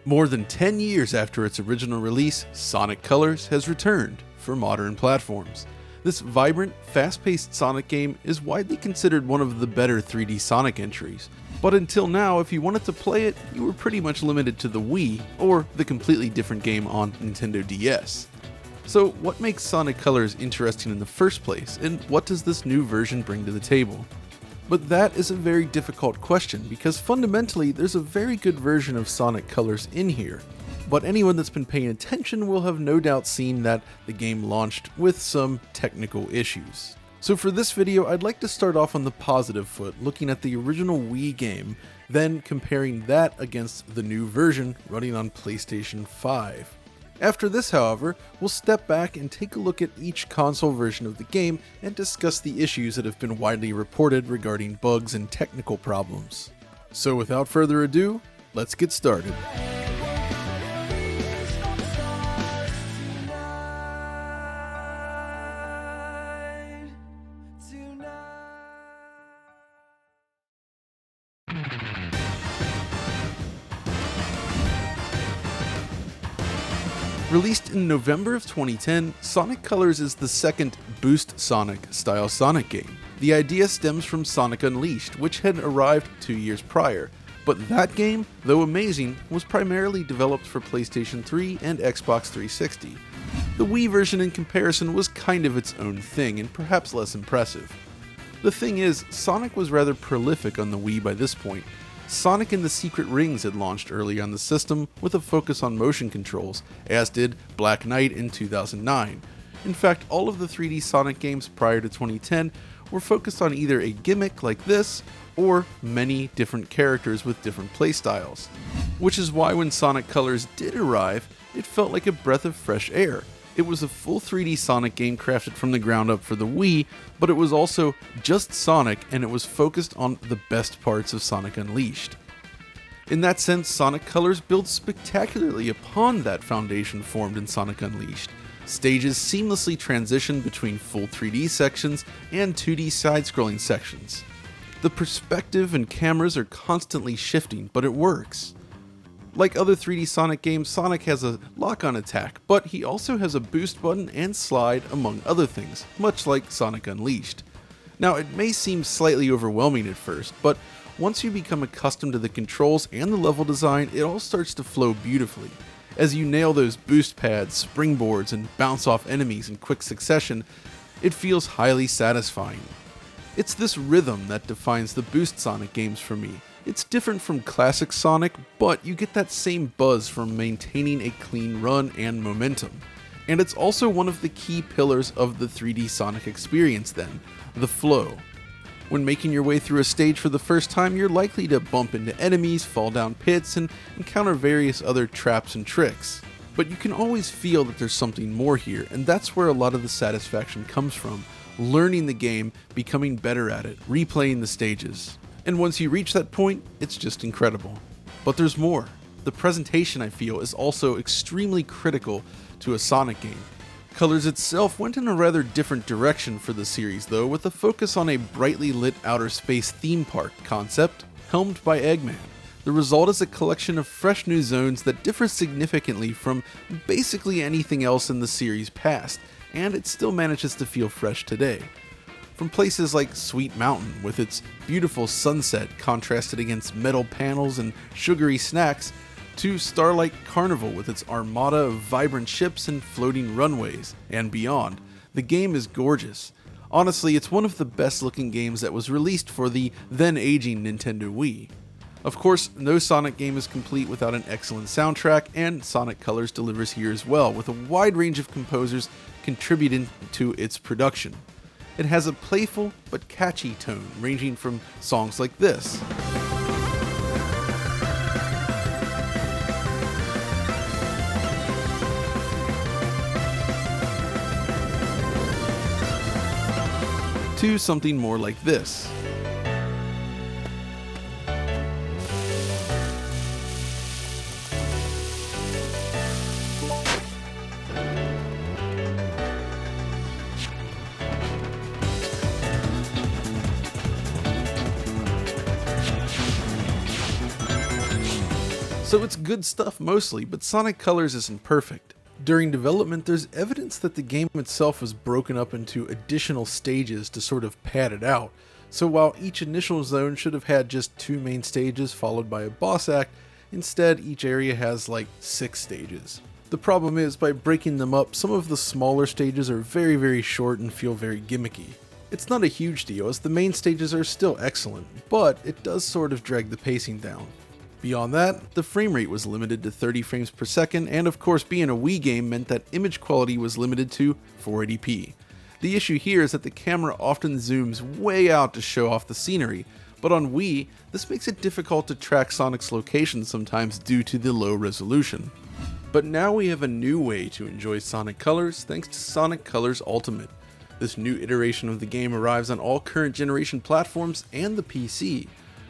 More than 10 years after its original release, Sonic Colors has returned for modern platforms. This vibrant, fast-paced Sonic game is widely considered one of the better 3D Sonic entries, but until now, if you wanted to play it, you were pretty much limited to the Wii, or the completely different game on Nintendo DS. So what makes Sonic Colors interesting in the first place, and what does this new version bring to the table? But that is a very difficult question, because fundamentally there's a very good version of Sonic Colors in here. But anyone that's been paying attention will have no doubt seen that the game launched with some technical issues. So for this video, I'd like to start off on the positive foot, looking at the original Wii game, then comparing that against the new version running on PlayStation 5. After this, however, we'll step back and take a look at each console version of the game and discuss the issues that have been widely reported regarding bugs and technical problems. So without further ado, let's get started. Released in November of 2010, Sonic Colors is the second Boost Sonic style Sonic game. The idea stems from Sonic Unleashed, which had arrived 2 years prior, but that game, though amazing, was primarily developed for PlayStation 3 and Xbox 360. The Wii version in comparison was kind of its own thing and perhaps less impressive. The thing is, Sonic was rather prolific on the Wii by this point. Sonic and the Secret Rings had launched early on the system with a focus on motion controls, as did Black Knight in 2009. In fact, all of the 3D Sonic games prior to 2010 were focused on either a gimmick like this, or many different characters with different playstyles. Which is why when Sonic Colors did arrive, it felt like a breath of fresh air. It was a full 3D Sonic game crafted from the ground up for the Wii, but it was also just Sonic, and it was focused on the best parts of Sonic Unleashed. In that sense, Sonic Colors builds spectacularly upon that foundation formed in Sonic Unleashed. Stages seamlessly transition between full 3D sections and 2D side-scrolling sections. The perspective and cameras are constantly shifting, but it works. Like other 3D Sonic games, Sonic has a lock-on attack, but he also has a boost button and slide, among other things, much like Sonic Unleashed. Now, it may seem slightly overwhelming at first, but once you become accustomed to the controls and the level design, it all starts to flow beautifully. As you nail those boost pads, springboards, and bounce off enemies in quick succession, it feels highly satisfying. It's this rhythm that defines the Boost Sonic games for me. It's different from classic Sonic, but you get that same buzz from maintaining a clean run and momentum. And it's also one of the key pillars of the 3D Sonic experience then, the flow. When making your way through a stage for the first time, you're likely to bump into enemies, fall down pits, and encounter various other traps and tricks. But you can always feel that there's something more here, and that's where a lot of the satisfaction comes from. Learning the game, becoming better at it, replaying the stages. And once you reach that point, it's just incredible. But there's more. The presentation, I feel, is also extremely critical to a Sonic game. Colors itself went in a rather different direction for the series though, with a focus on a brightly lit outer space theme park concept, helmed by Eggman. The result is a collection of fresh new zones that differ significantly from basically anything else in the series past, and it still manages to feel fresh today. From places like Sweet Mountain, with its beautiful sunset contrasted against metal panels and sugary snacks, to Starlight Carnival with its armada of vibrant ships and floating runways, and beyond. The game is gorgeous. Honestly, it's one of the best looking games that was released for the then aging Nintendo Wii. Of course, no Sonic game is complete without an excellent soundtrack, and Sonic Colors delivers here as well, with a wide range of composers contributing to its production. It has a playful but catchy tone, ranging from songs like this, to something more like this. So it's good stuff mostly, but Sonic Colors isn't perfect. During development, there's evidence that the game itself was broken up into additional stages to sort of pad it out. So while each initial zone should have had just 2 main stages followed by a boss act, instead each area has like 6 stages. The problem is, by breaking them up, some of the smaller stages are very short and feel very gimmicky. It's not a huge deal, as the main stages are still excellent, but it does sort of drag the pacing down. Beyond that, the frame rate was limited to 30 frames per second, and of course being a Wii game meant that image quality was limited to 480p. The issue here is that the camera often zooms way out to show off the scenery, but on Wii, this makes it difficult to track Sonic's location sometimes due to the low resolution. But now we have a new way to enjoy Sonic Colors thanks to Sonic Colors Ultimate. This new iteration of the game arrives on all current generation platforms and the PC,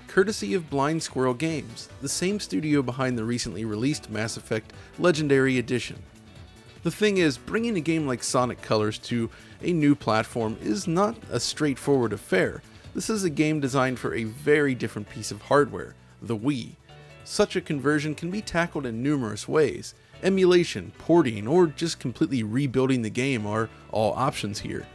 courtesy of Blind Squirrel Games, the same studio behind the recently released Mass Effect Legendary Edition. The thing is, bringing a game like Sonic Colors to a new platform is not a straightforward affair. This is a game designed for a very different piece of hardware, the Wii. Such a conversion can be tackled in numerous ways. Emulation, porting, or just completely rebuilding the game are all options here.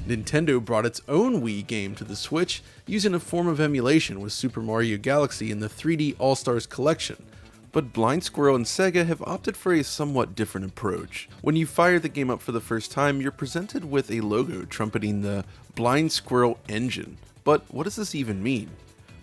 Nintendo brought its own Wii game to the Switch using a form of emulation with Super Mario Galaxy in the 3D All-Stars collection, but Blind Squirrel and Sega have opted for a somewhat different approach. When you fire the game up for the first time, you're presented with a logo trumpeting the Blind Squirrel engine. But what does this even mean?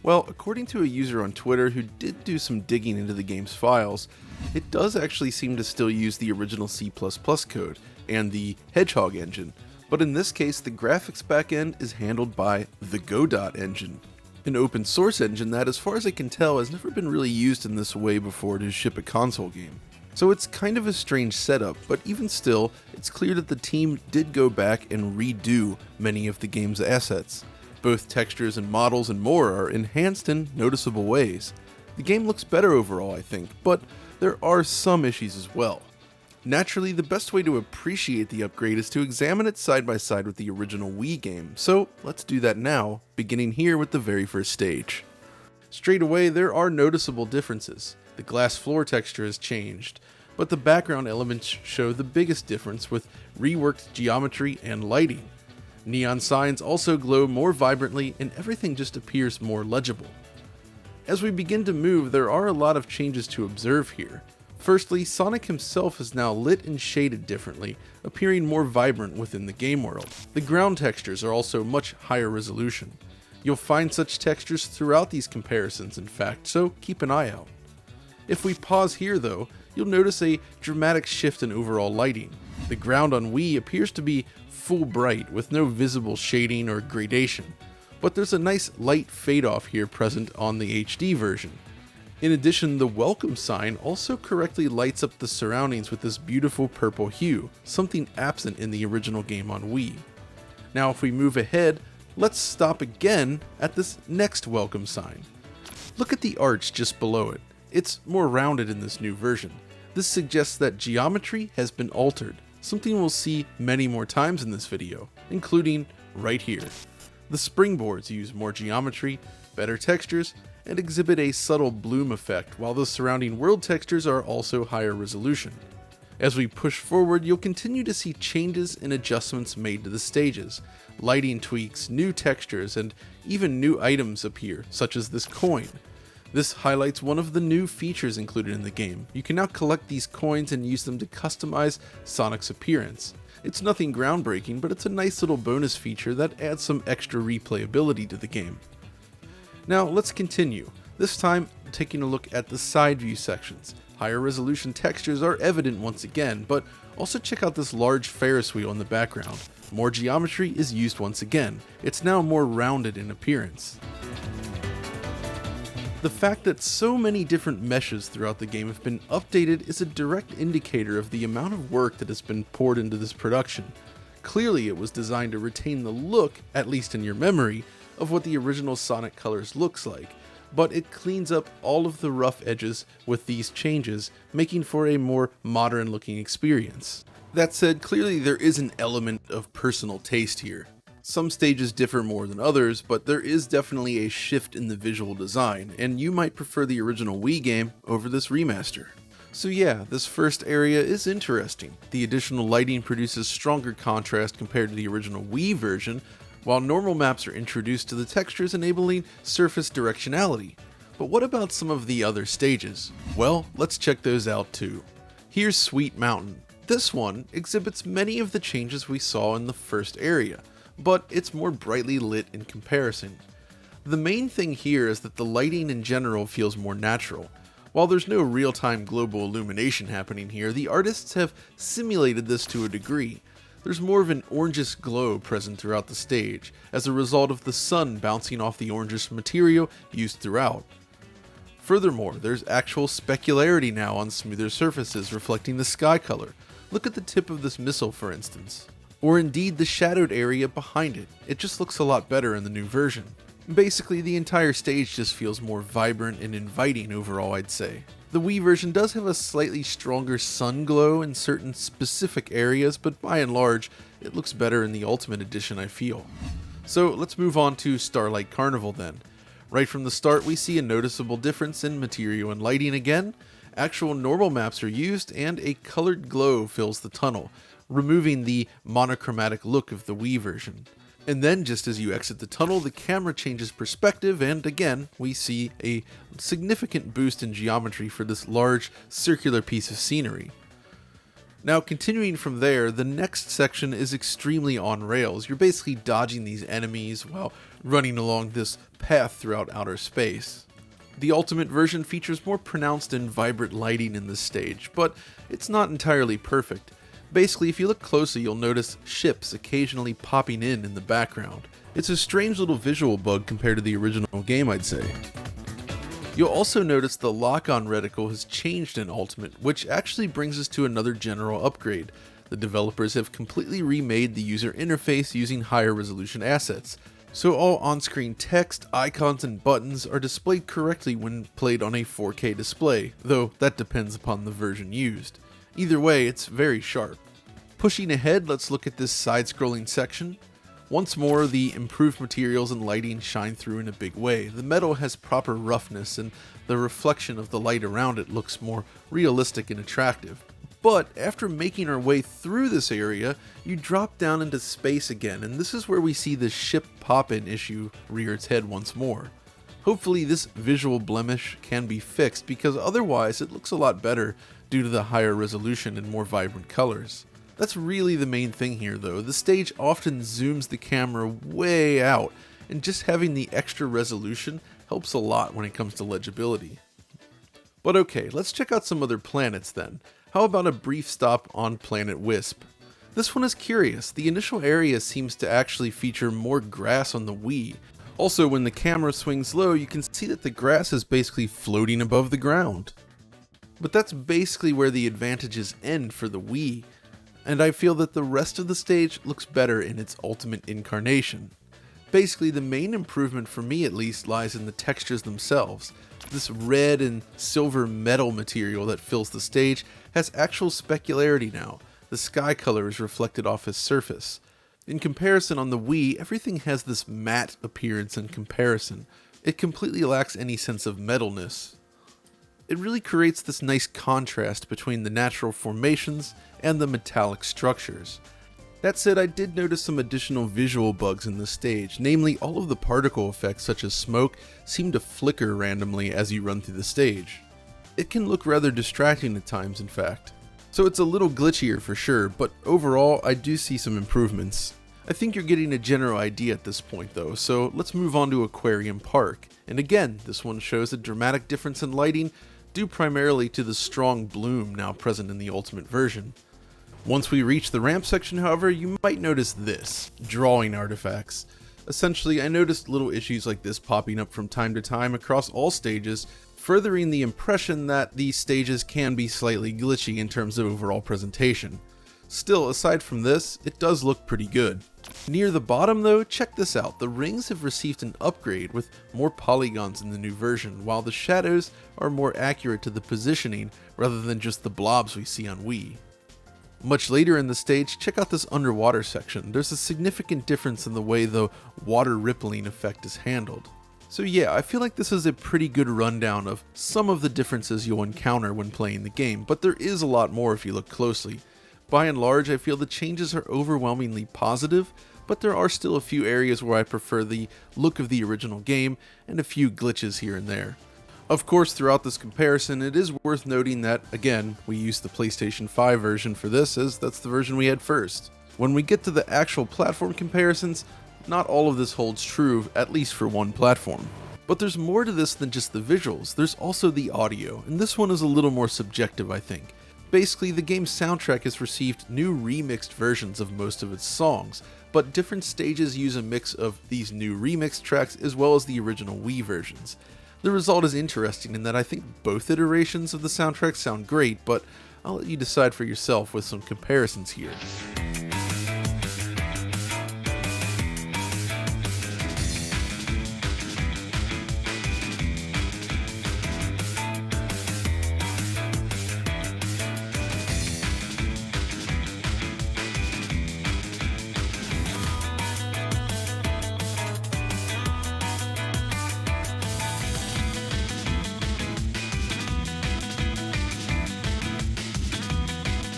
Well, according to a user on Twitter who did do some digging into the game's files, it does actually seem to still use the original C++ code and the Hedgehog engine, but in this case the graphics backend is handled by the Godot engine, an open source engine that, as far as I can tell, has never been really used in this way before to ship a console game. So it's kind of a strange setup, but even still, it's clear that the team did go back and redo many of the game's assets. Both textures and models and more are enhanced in noticeable ways. The game looks better overall, I think, but there are some issues as well. Naturally, the best way to appreciate the upgrade is to examine it side by side with the original Wii game, so let's do that now, beginning here with the very first stage. Straight away, there are noticeable differences. The glass floor texture has changed, but the background elements show the biggest difference with reworked geometry and lighting. Neon signs also glow more vibrantly and everything just appears more legible. As we begin to move, there are a lot of changes to observe here. Firstly, Sonic himself is now lit and shaded differently, appearing more vibrant within the game world. The ground textures are also much higher resolution. You'll find such textures throughout these comparisons, in fact, so keep an eye out. If we pause here though, you'll notice a dramatic shift in overall lighting. The ground on Wii appears to be full bright with no visible shading or gradation, but there's a nice light fade off here present on the HD version. In addition, the welcome sign also correctly lights up the surroundings with this beautiful purple hue, something absent in the original game on Wii. Now if we move ahead, let's stop again at this next welcome sign. Look at the arch just below it. It's more rounded in this new version. This suggests that geometry has been altered, something we'll see many more times in this video, including right here. The springboards use more geometry, better textures, and exhibit a subtle bloom effect, while the surrounding world textures are also higher resolution. As we push forward, you'll continue to see changes and adjustments made to the stages. Lighting tweaks, new textures, and even new items appear, such as this coin. This highlights one of the new features included in the game. You can now collect these coins and use them to customize Sonic's appearance. It's nothing groundbreaking, but it's a nice little bonus feature that adds some extra replayability to the game. Now let's continue, this time taking a look at the side view sections. Higher resolution textures are evident once again, but also check out this large Ferris wheel in the background. More geometry is used once again. It's now more rounded in appearance. The fact that so many different meshes throughout the game have been updated is a direct indicator of the amount of work that has been poured into this production. Clearly it was designed to retain the look, at least in your memory, of what the original Sonic Colors looks like, but it cleans up all of the rough edges with these changes, making for a more modern looking experience. That said, clearly there is an element of personal taste here. Some stages differ more than others, but there is definitely a shift in the visual design, and you might prefer the original Wii game over this remaster. So yeah, this first area is interesting. The additional lighting produces stronger contrast compared to the original Wii version, while normal maps are introduced to the textures, enabling surface directionality. But what about some of the other stages? Well, let's check those out too. Here's Sweet Mountain. This one exhibits many of the changes we saw in the first area, but it's more brightly lit in comparison. The main thing here is that the lighting in general feels more natural. While there's no real-time global illumination happening here, the artists have simulated this to a degree. There's more of an orangish glow present throughout the stage, as a result of the sun bouncing off the orangish material used throughout. Furthermore, there's actual specularity now on smoother surfaces reflecting the sky color. Look at the tip of this missile, for instance. Or indeed the shadowed area behind it. It just looks a lot better in the new version. Basically, the entire stage just feels more vibrant and inviting overall, I'd say. The Wii version does have a slightly stronger sun glow in certain specific areas, but by and large, it looks better in the Ultimate Edition, I feel. So let's move on to Starlight Carnival then. Right from the start, we see a noticeable difference in material and lighting again. Actual normal maps are used, and a colored glow fills the tunnel, removing the monochromatic look of the Wii version. And then just as you exit the tunnel, the camera changes perspective, and again, we see a significant boost in geometry for this large circular piece of scenery. Now continuing from there, the next section is extremely on rails. You're basically dodging these enemies while running along this path throughout outer space. The Ultimate version features more pronounced and vibrant lighting in this stage, but it's not entirely perfect. Basically, if you look closely, you'll notice ships occasionally popping in the background. It's a strange little visual bug compared to the original game, I'd say. You'll also notice the lock-on reticle has changed in Ultimate, which actually brings us to another general upgrade. The developers have completely remade the user interface using higher resolution assets. So all on-screen text, icons, and buttons are displayed correctly when played on a 4K display, though that depends upon the version used. Either way, it's very sharp. Pushing ahead, let's look at this side-scrolling section. Once more, the improved materials and lighting shine through in a big way. The metal has proper roughness, and the reflection of the light around it looks more realistic and attractive. But after making our way through this area, you drop down into space again, and this is where we see the ship pop-in issue rear its head once more. Hopefully this visual blemish can be fixed, because otherwise it looks a lot better due to the higher resolution and more vibrant colors. That's really the main thing here though. The stage often zooms the camera way out, and just having the extra resolution helps a lot when it comes to legibility. But okay, let's check out some other planets then. How about a brief stop on Planet Wisp? This one is curious. The initial area seems to actually feature more grass on the Wii. Also, when the camera swings low, you can see that the grass is basically floating above the ground. But that's basically where the advantages end for the Wii, and I feel that the rest of the stage looks better in its Ultimate incarnation. Basically, the main improvement for me at least lies in the textures themselves. This red and silver metal material that fills the stage has actual specularity now. The sky color is reflected off its surface. In comparison on the Wii, everything has this matte appearance in comparison. It completely lacks any sense of metalness. It really creates this nice contrast between the natural formations and the metallic structures. That said, I did notice some additional visual bugs in this stage, namely all of the particle effects such as smoke seem to flicker randomly as you run through the stage. It can look rather distracting at times, in fact. So it's a little glitchier for sure, but overall I do see some improvements. I think you're getting a general idea at this point though, so let's move on to Aquarium Park. And again, this one shows a dramatic difference in lighting, due primarily to the strong bloom now present in the Ultimate version. Once we reach the ramp section, however, you might notice this, drawing artifacts. Essentially, I noticed little issues like this popping up from time to time across all stages, furthering the impression that these stages can be slightly glitchy in terms of overall presentation. Still, aside from this, it does look pretty good. Near the bottom though, check this out, the rings have received an upgrade with more polygons in the new version, while the shadows are more accurate to the positioning rather than just the blobs we see on Wii. Much later in the stage, check out this underwater section. There's a significant difference in the way the water rippling effect is handled. So yeah, I feel like this is a pretty good rundown of some of the differences you'll encounter when playing the game, but there is a lot more if you look closely. By and large, I feel the changes are overwhelmingly positive, but there are still a few areas where I prefer the look of the original game and a few glitches here and there. Of course, throughout this comparison, it is worth noting that, again, we used the PlayStation 5 version for this, as that's the version we had first. When we get to the actual platform comparisons, not all of this holds true, at least for one platform. But there's more to this than just the visuals, there's also the audio, and this one is a little more subjective, I think. Basically, the game's soundtrack has received new remixed versions of most of its songs, but different stages use a mix of these new remixed tracks as well as the original Wii versions. The result is interesting in that I think both iterations of the soundtrack sound great, but I'll let you decide for yourself with some comparisons here.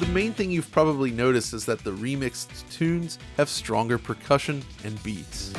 The main thing you've probably noticed is that the remixed tunes have stronger percussion and beats.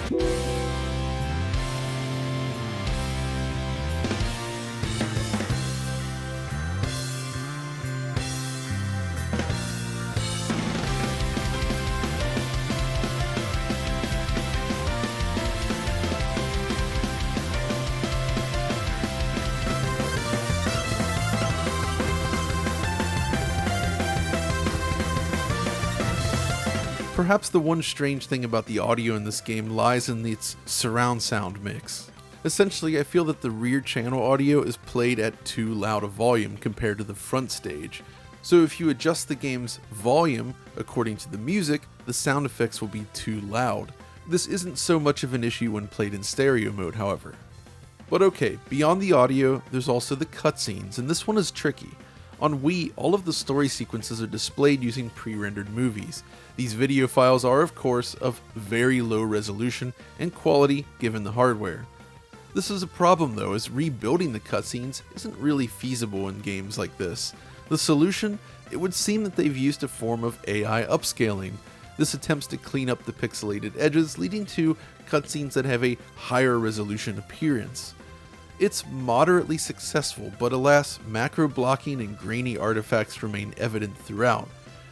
Perhaps the one strange thing about the audio in this game lies in its surround sound mix. Essentially, I feel that the rear channel audio is played at too loud a volume compared to the front stage. So if you adjust the game's volume according to the music, the sound effects will be too loud. This isn't so much of an issue when played in stereo mode, however. But okay, beyond the audio, there's also the cutscenes, and this one is tricky. On Wii, all of the story sequences are displayed using pre-rendered movies. These video files are, of course, of very low resolution and quality given the hardware. This is a problem though, as rebuilding the cutscenes isn't really feasible in games like this. The solution? It would seem that they've used a form of AI upscaling. This attempts to clean up the pixelated edges, leading to cutscenes that have a higher resolution appearance. It's moderately successful, but alas, macro blocking and grainy artifacts remain evident throughout.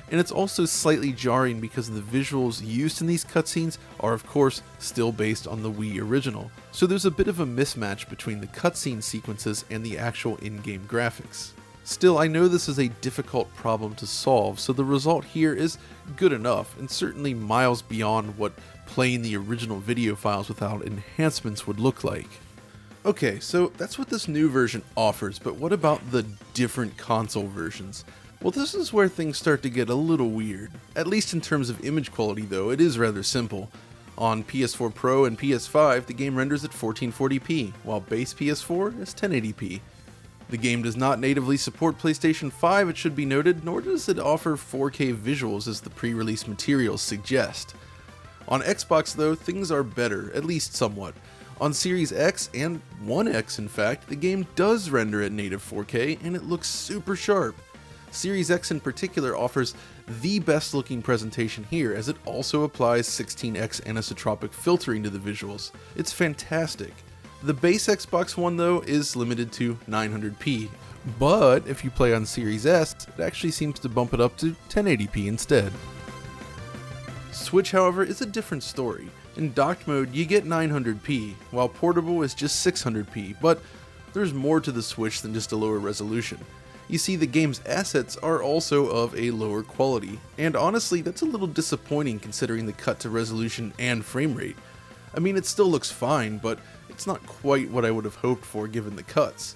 And it's also slightly jarring because the visuals used in these cutscenes are of course still based on the Wii original, so there's a bit of a mismatch between the cutscene sequences and the actual in-game graphics. Still, I know this is a difficult problem to solve, so the result here is good enough, and certainly miles beyond what playing the original video files without enhancements would look like. Okay, so that's what this new version offers, but what about the different console versions? Well, this is where things start to get a little weird. At least in terms of image quality though, it is rather simple. On PS4 Pro and PS5, the game renders at 1440p, while base PS4 is 1080p. The game does not natively support PlayStation 5, it should be noted, nor does it offer 4K visuals as the pre-release materials suggest. On Xbox though, things are better, at least somewhat. On Series X and One X in fact, the game does render at native 4K and it looks super sharp. Series X in particular offers the best looking presentation here, as it also applies 16x anisotropic filtering to the visuals. It's fantastic. The base Xbox One though is limited to 900p, but if you play on Series S, it actually seems to bump it up to 1080p instead. Switch, however, is a different story. In docked mode, you get 900p, while portable is just 600p, but there's more to the Switch than just a lower resolution. You see, the game's assets are also of a lower quality, and honestly, that's a little disappointing considering the cut to resolution and frame rate. I mean, it still looks fine, but it's not quite what I would have hoped for given the cuts.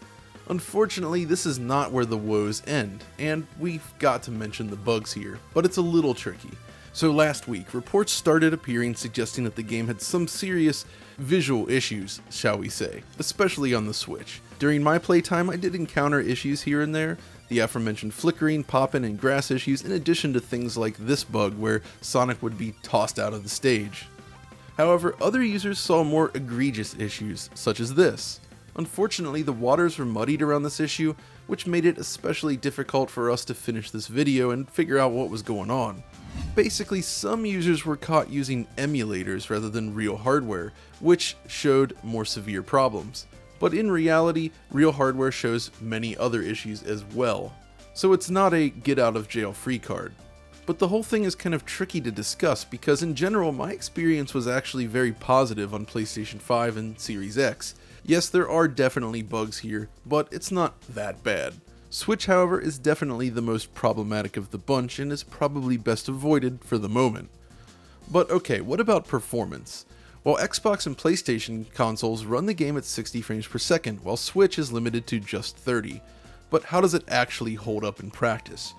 Unfortunately, this is not where the woes end, and we've got to mention the bugs here, but it's a little tricky. So last week, reports started appearing suggesting that the game had some serious visual issues, shall we say, especially on the Switch. During my playtime, I did encounter issues here and there. the aforementioned flickering, popping, and grass issues, in addition to things like this bug where Sonic would be tossed out of the stage. However, other users saw more egregious issues, such as this. Unfortunately, the waters were muddied around this issue, which made it especially difficult for us to finish this video and figure out what was going on. Basically, some users were caught using emulators rather than real hardware, which showed more severe problems. But in reality, real hardware shows many other issues as well. So it's not a get out of jail free card. But the whole thing is kind of tricky to discuss because in general my experience was actually very positive on PlayStation 5 and Series X. Yes, there are definitely bugs here, but it's not that bad. Switch, however, is definitely the most problematic of the bunch and is probably best avoided for the moment. But okay, what about performance? Well, Xbox and PlayStation consoles run the game at 60 frames per second, while Switch is limited to just 30. But how does it actually hold up in practice?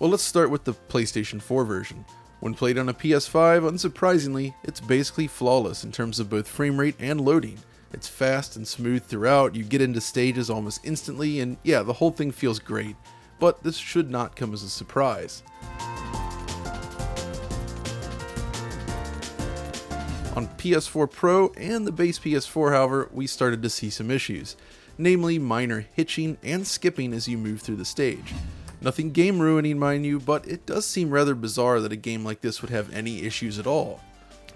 Well, let's start with the PlayStation 4 version. When played on a PS5, unsurprisingly, it's basically flawless in terms of both frame rate and loading. It's fast and smooth throughout, you get into stages almost instantly, and yeah, the whole thing feels great. But this should not come as a surprise. On PS4 Pro and the base PS4, however, we started to see some issues, namely minor hitching and skipping as you move through the stage. Nothing game ruining, mind you, but it does seem rather bizarre that a game like this would have any issues at all.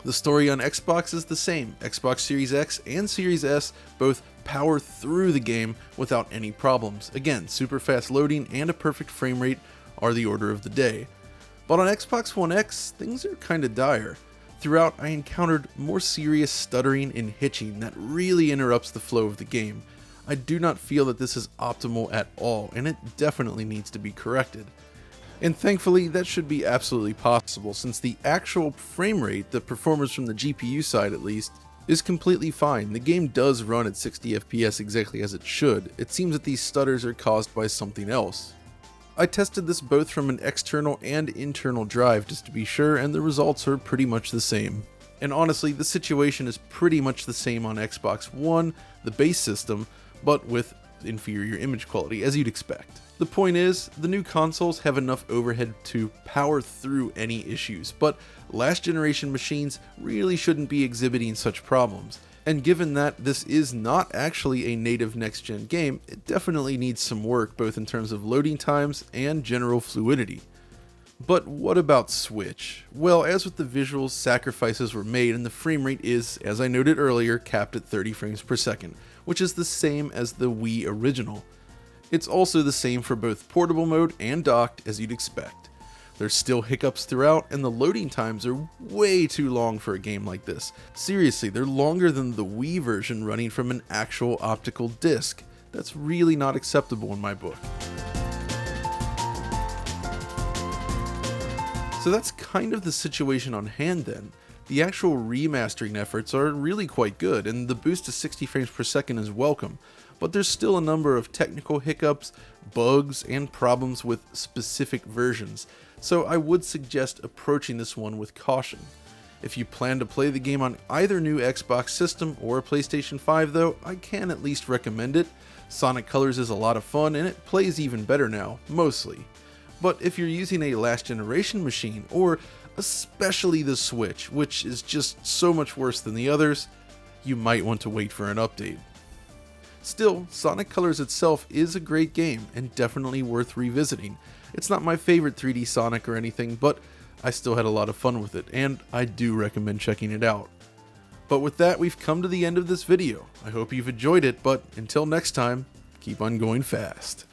The story on Xbox is the same. Xbox Series X and Series S both power through the game without any problems. Again, super fast loading and a perfect frame rate are the order of the day. But on Xbox One X, things are kinda dire. Throughout, I encountered more serious stuttering and hitching that really interrupts the flow of the game. I do not feel that this is optimal at all, and it definitely needs to be corrected. And thankfully, that should be absolutely possible since the actual frame rate, the performance from the GPU side at least, is completely fine. The game does run at 60 FPS exactly as it should. It seems that these stutters are caused by something else. I tested this both from an external and internal drive just to be sure, and the results are pretty much the same. And honestly, the situation is pretty much the same on Xbox One, the base system, but with inferior image quality, as you'd expect. The point is, the new consoles have enough overhead to power through any issues, but last generation machines really shouldn't be exhibiting such problems. And given that this is not actually a native next-gen game, it definitely needs some work both in terms of loading times and general fluidity. But what about Switch? Well, as with the visuals, sacrifices were made and the frame rate is, as I noted earlier, capped at 30 frames per second, which is the same as the Wii original. It's also the same for both portable mode and docked, as you'd expect. There's still hiccups throughout, and the loading times are way too long for a game like this. Seriously, they're longer than the Wii version running from an actual optical disc. That's really not acceptable in my book. So that's kind of the situation on hand then. The actual remastering efforts are really quite good, and the boost to 60 frames per second is welcome, but there's still a number of technical hiccups, bugs, and problems with specific versions, so I would suggest approaching this one with caution. If you plan to play the game on either new Xbox system or PlayStation 5 though, I can at least recommend it. Sonic Colors is a lot of fun, and it plays even better now, mostly. But if you're using a last generation machine, or especially the Switch, which is just so much worse than the others, you might want to wait for an update. Still, Sonic Colors itself is a great game and definitely worth revisiting. It's not my favorite 3D Sonic or anything, but I still had a lot of fun with it, and I do recommend checking it out. But with that, we've come to the end of this video. I hope you've enjoyed it, but until next time, keep on going fast.